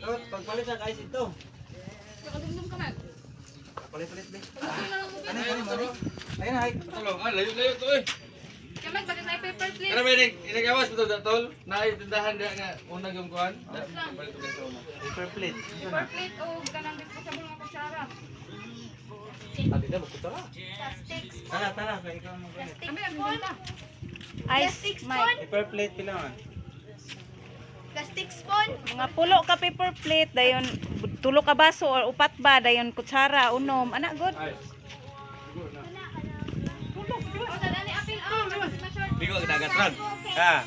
Pagpalit sa guys ito. Nakadumdum ka man. Palit-palit, be. Ano Ano? Ayun na, ay. Tulong, layo-layo to eh. Kamag, bakit may paper plate? Ano ba yun? Inagawas mo ito, tol? Naitindahan niya nga unang yung kuhan? Palit ko sa una. Paper plate. Paper plate o ganang disposable nga kutsara. Adi na, magkutara. Tara, kaya ikaw mo gamit. Kami ang bumenta. Ice, Mike. Paper plate pila man. Plastic spoon. Mga pulo ka paper plate, dayon tulo ka baso or upat ba, dayon kutsara, unom. Anak, good. Ay. O, dadali apil. Ah, ma-short. Bigo ka dagat ron. Ha?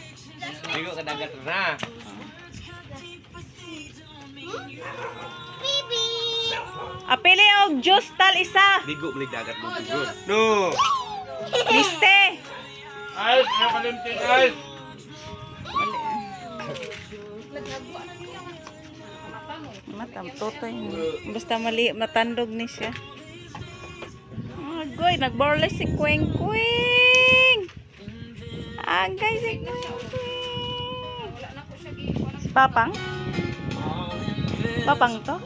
Bigo ka dagat ron ha? Bibi. Apili og juice tal isa. Bigo balik dagat mo. Oh, Diyos. No! Liste. Ice! Nakalimtin ice! Lagagwa na niya. Mata mo. Matam totoy. Basta mali matandog ni siya. Agoy, nagborles si Queng Queng. Agay si Queng Queng. Wala na ko siya giikuha ng Papang? Papang to?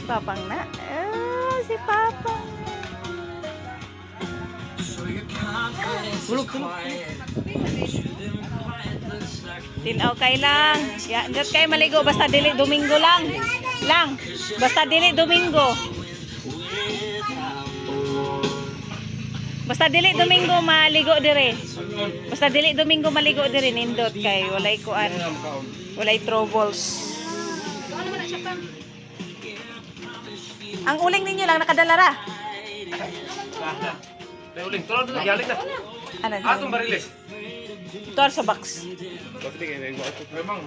Papang na? Ah, si Papang. Tulog. Tinaw kay lang. Ya, dot kay maligo basta dili Domingo lang. Lang. Basta dili Domingo. Basta dili Domingo maligo dire. Basta dili Domingo maligo dire nindot kay walay kuan. Walay troubles. Ano naman na siya pang? Ang uling ninyo lang nakadala ra. May uling. Tulog na galing na. Ano? Atong barilis. Ito sa box. Bakit kayo? Memang.